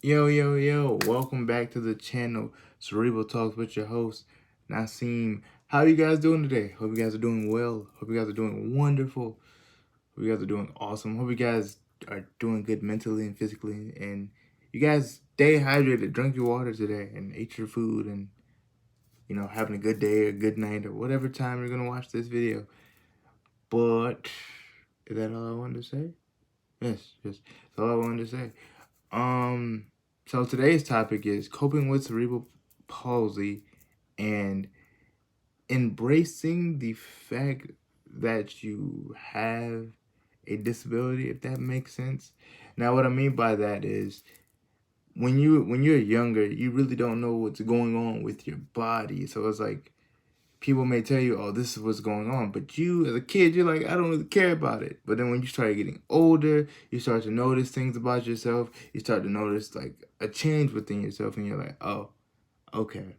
Yo, welcome back to the channel, Cerebral Talks with your host, Nasim. How are you guys doing today? Hope you guys are doing well. Hope you guys are doing wonderful. Hope you guys are doing awesome. Hope you guys are doing good mentally and physically. And you guys stay hydrated, drink your water today, and ate your food, and, having a good day or good night or whatever time you're going to watch this video. But is that all I wanted to say? Yes, that's all I wanted to say. So today's topic is coping with cerebral palsy and embracing the fact that you have a disability, if that makes sense. Now, what I mean by that is when you're younger, you really don't know what's going on with your body. So it's like people may tell you, oh, this is what's going on. But you, as a kid, you're like, I don't really care about it. But then when you start getting older, you start to notice things about yourself. You start to notice like a change within yourself. And you're like, oh, okay.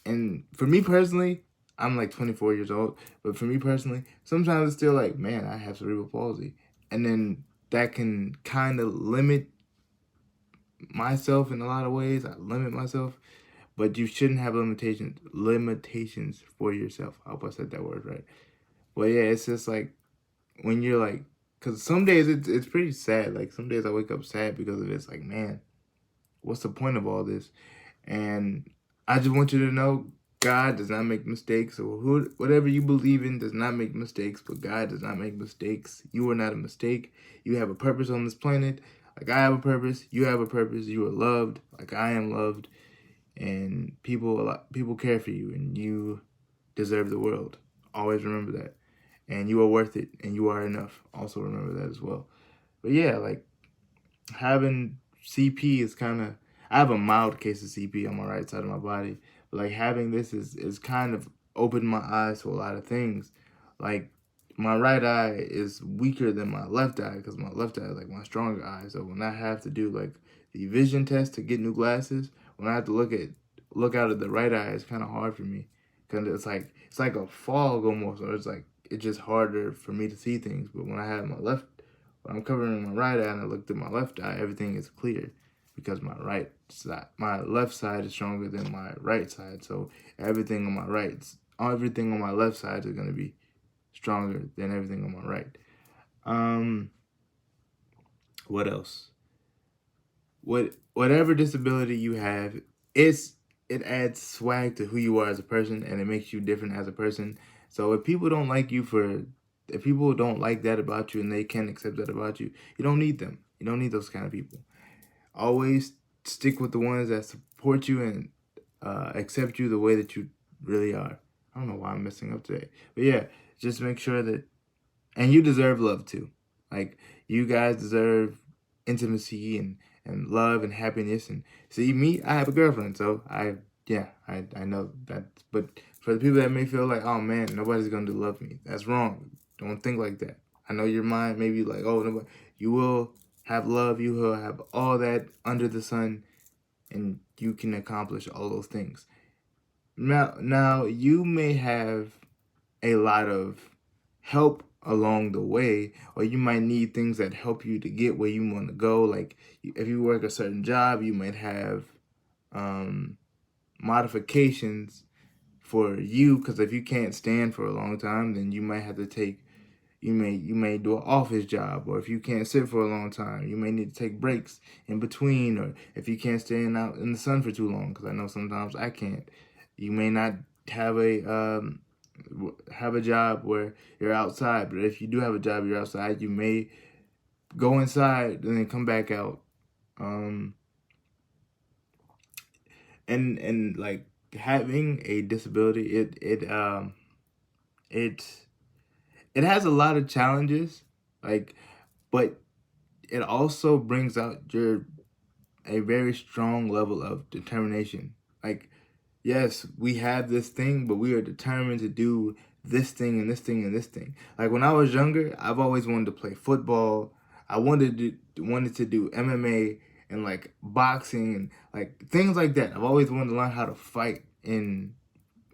And for me personally, I'm like 24 years old. But for me personally, sometimes it's still like, man, I have cerebral palsy. And then that can kind of limit myself in a lot of ways. I limit myself, but you shouldn't have limitations for yourself. I hope I said that word right. But yeah, it's just like when you're like, because some days it's pretty sad. Like some days I wake up sad because of it. It's like, man, what's the point of all this? And I just want you to know, God does not make mistakes. So whatever you believe in does not make mistakes, but God does not make mistakes. You are not a mistake. You have a purpose on this planet. Like I have a purpose, you have a purpose. You are loved, like I am loved, and people care for you, and you deserve the world. Always remember that, and you are worth it, and you are enough. Also remember that as well. But yeah, like having CP is kind of. I have a mild case of CP on my right side of my body, but like having this is kind of opened my eyes to a lot of things. Like my right eye is weaker than my left eye because my left eye is like my stronger eye. So when I have to do like the vision test to get new glasses, when I have to look out of the right eye, it's kind of hard for me because it's like a fog almost, or it's just harder for me to see things. But when I have when I'm covering my right eye and I look through my left eye, everything is clear because my left side is stronger than my right side. So everything on my left side is gonna be stronger than everything on my right. Um, what else? Whatever disability you have, it adds swag to who you are as a person, and it makes you different as a person. So if people don't like that about you and they can't accept that about you, you don't need them. You don't need those kind of people. Always stick with the ones that support you and accept you the way that you really are. I don't know why I'm messing up today, but yeah, just make sure that, and you deserve love too. Like you guys deserve intimacy and love and happiness. And see me, I have a girlfriend, so I know that. But for the people that may feel like, oh man, nobody's gonna love me, that's wrong. Don't think like that. I know your mind may be like, oh, nobody. You will have love. You will have all that under the sun, and you can accomplish all those things. Now you may have a lot of help along the way, or you might need things that help you to get where you want to go. Like if you work a certain job, you might have modifications for you, because if you can't stand for a long time, then you might have to take you may do an office job. Or if you can't sit for a long time, you may need to take breaks in between. Or if you can't stand out in the sun for too long, because I know sometimes I can't, you may not have a job where you're outside. But if you do have a job, you're outside, you may go inside and then come back out. And like having a disability, it has a lot of challenges, like, but it also brings out a very strong level of determination. Like, yes, we have this thing, but we are determined to do this thing and this thing and this thing. Like when I was younger, I've always wanted to play football. I wanted to do MMA and like boxing and like things like that. I've always wanted to learn how to fight in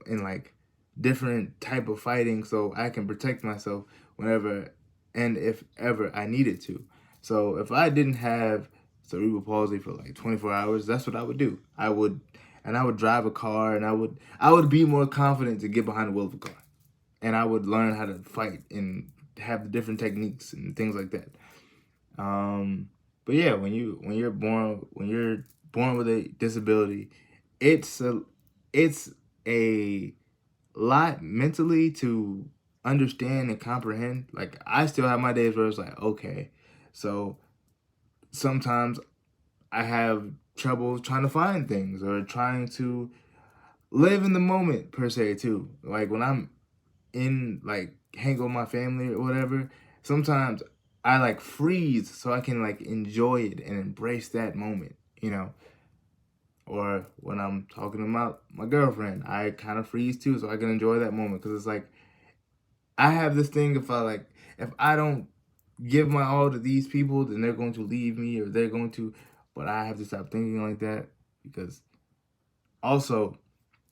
like different type of fighting, so I can protect myself whenever and if ever I needed to. So if I didn't have cerebral palsy for like 24 hours, that's what I would do. I would drive a car, and I would be more confident to get behind the wheel of a car, and I would learn how to fight and have the different techniques and things like that. But yeah, when you're born with a disability, it's a it's a lot mentally to understand and comprehend. Like, I still have my days where it's like, okay, so sometimes I have trouble trying to find things or trying to live in the moment per se too. Like, when I'm in, like, hang with my family or whatever, sometimes I like freeze so I can like enjoy it and embrace that moment, you know. Or when I'm talking about my girlfriend, I kind of freeze too so I can enjoy that moment, because it's like I have this thing, if I don't give my all to these people, then they're going to leave me, or they're going to, but I have to stop thinking like that, because also,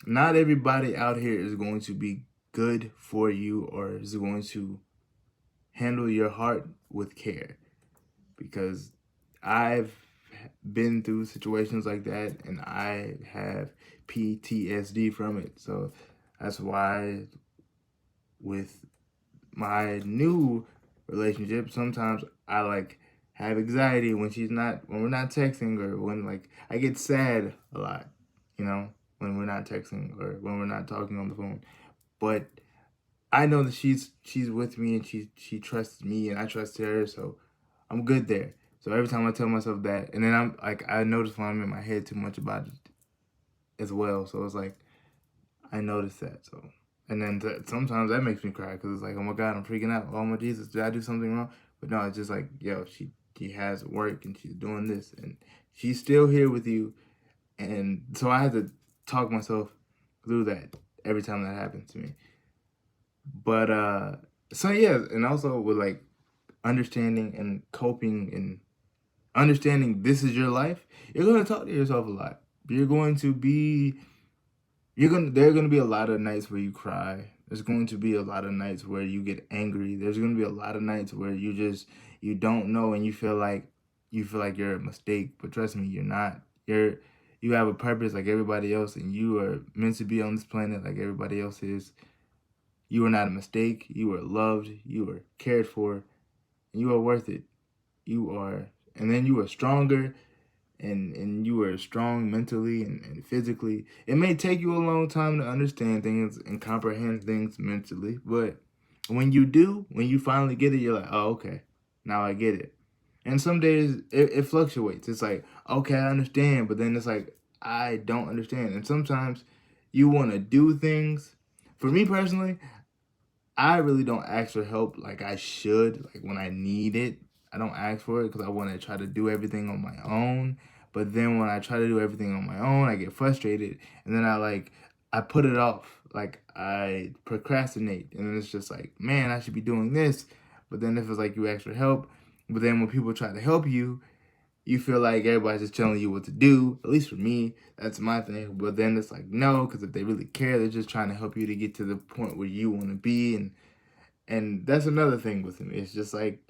not everybody out here is going to be good for you or is going to handle your heart with care, because I've been through situations like that and I have PTSD from it. So that's why with my new relationship, sometimes I like have anxiety when we're not texting, or when like I get sad a lot, you know, when we're not texting or when we're not talking on the phone. But I know that she's with me, and she trusts me and I trust her, so I'm good there. So every time I tell myself that, and then I'm like, I notice when I'm in my head too much about it as well. So it's like I notice that. So, and then sometimes that makes me cry, because it's like, oh my God, I'm freaking out. Oh my Jesus, did I do something wrong? But no, it's just like, yo, she has work and she's doing this, and she's still here with you. And so I had to talk myself through that every time that happens to me. But so yeah, and also with like understanding and coping and understanding this is your life, you're gonna talk to yourself a lot. You're going to be there are gonna be a lot of nights where you cry. There's going to be a lot of nights where you get angry. There's gonna be a lot of nights where you don't know, and you feel like you're a mistake. But trust me, you're not. You have a purpose like everybody else, and you are meant to be on this planet like everybody else is. You are not a mistake. You are loved. You are cared for, and you are worth it. You are, and then you are stronger, and you are strong mentally and physically. It may take you a long time to understand things and comprehend things mentally, but when you do, when you finally get it, you're like, oh, okay, now I get it. And some days it fluctuates. It's like, okay, I understand, but then it's like, I don't understand. And sometimes you want to do things. For me personally, I really don't ask for help like I should. Like, when I need it, I don't ask for it, because I want to try to do everything on my own. But then when I try to do everything on my own, I get frustrated, and then I put it off. Like, I procrastinate, and then it's just like, man, I should be doing this. But then if it's like you ask for help, but then when people try to help you, you feel like everybody's just telling you what to do. At least for me, that's my thing. But then it's like, no, because if they really care, they're just trying to help you to get to the point where you want to be. And that's another thing with me. It's just like,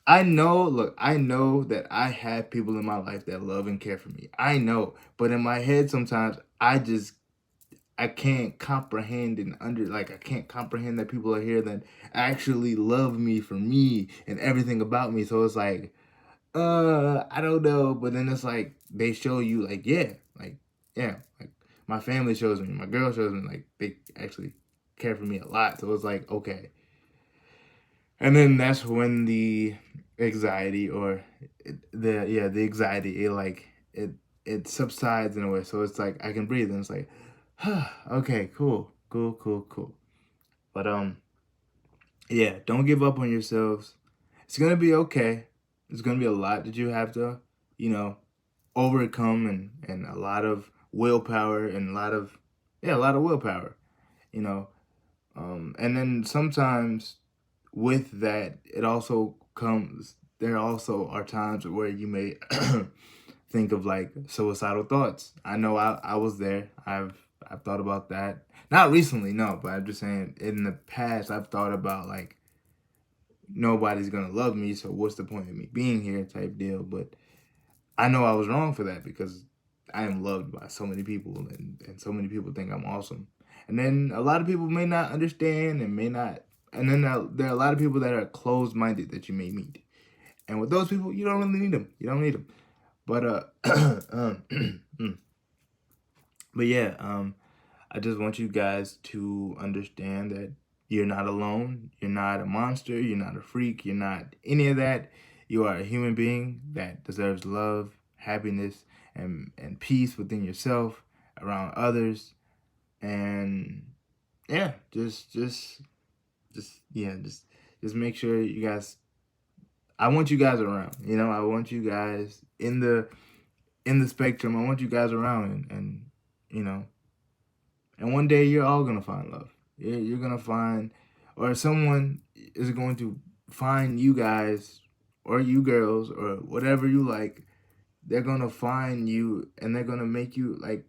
I know that I have people in my life that love and care for me. I know. But in my head sometimes I can't comprehend I can't comprehend that people are here that actually love me for me and everything about me. So it's like, I don't know. But then it's like they show you yeah, like my family shows me, my girl shows me, like they actually care for me a lot. So it's like, okay. And then that's when the anxiety or the anxiety, it subsides in a way. So it's like I can breathe, and it's like, okay, cool. But yeah, don't give up on yourselves. It's gonna be okay. It's gonna be a lot that you have to, you know, overcome, and a lot of willpower, and a lot of willpower, you know. And then sometimes with that, there also are times where you may think of like suicidal thoughts. I know I was there. I've thought about that. Not recently, no, but I'm just saying in the past I've thought about like nobody's gonna love me, so what's the point of me being here type deal. But I know I was wrong for that because I am loved by so many people, and so many people think I'm awesome. And then a lot of people may not understand and may not. And then there are a lot of people that are closed minded that you may meet. And with those people, you don't really need them. You don't need them. But but yeah, I just want you guys to understand that you're not alone. You're not a monster. You're not a freak. You're not any of that. You are a human being that deserves love, happiness, and peace within yourself, around others. And yeah, just make sure you guys. I want you guys around. You know, I want you guys in the spectrum. I want you guys around, and you know, and one day you're all gonna find love. You're gonna find, or someone is going to find you guys, or you girls, or whatever you like. They're gonna find you, and they're gonna make you like.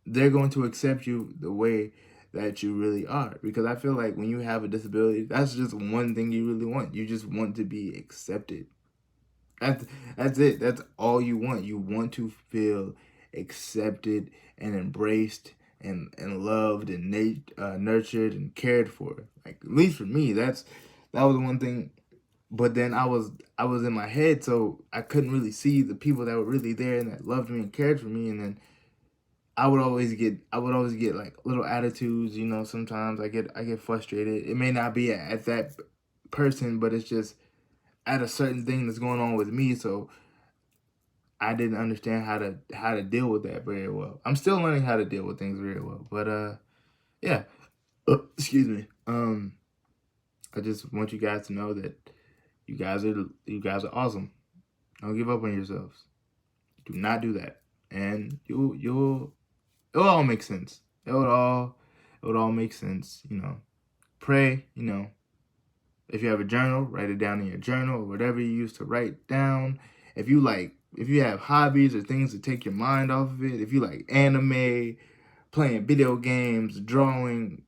They're going to accept you the way that you really are. Because I feel like when you have a disability, that's just one thing you really want. You just want to be accepted. That's that's it. That's all you want. You want to feel accepted and embraced and loved and nurtured and cared for. Like at least for me, that was one thing. But then I was in my head, so I couldn't really see the people that were really there and that loved me and cared for me. And then I would always get like little attitudes. You know, sometimes I get frustrated. It may not be at that person, but it's just at a certain thing that's going on with me. So I didn't understand how to deal with that very well. I'm still learning how to deal with things very well. But yeah. Excuse me. I just want you guys to know that you guys are awesome. Don't give up on yourselves. Do not do that. And it'll all make sense. It would all make sense, you know. Pray, you know. If you have a journal, write it down in your journal or whatever you use to write down. If you have hobbies or things to take your mind off of it, if you like anime, playing video games, drawing,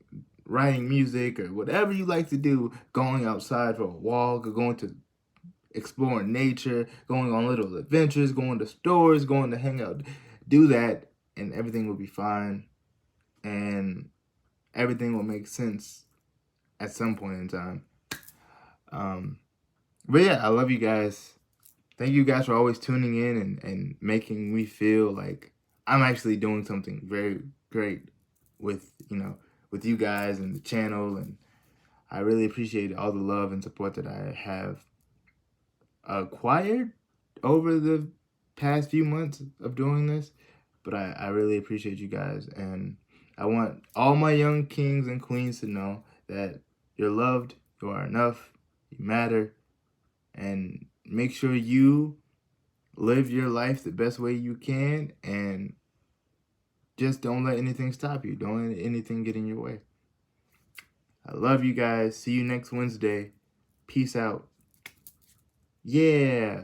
writing music, or whatever you like to do, going outside for a walk or going to exploring nature, going on little adventures, going to stores, going to hang out, do that, and everything will be fine, and everything will make sense at some point in time. But yeah, I love you guys. Thank you guys for always tuning in and making me feel like I'm actually doing something very great with, you know, with you guys and the channel. And I really appreciate all the love and support that I have acquired over the past few months of doing this. But I really appreciate you guys. And I want all my young kings and queens to know that you're loved, you are enough, you matter, and make sure you live your life the best way you can, and just don't let anything stop you. Don't let anything get in your way. I love you guys. See you next Wednesday. Peace out. Yeah.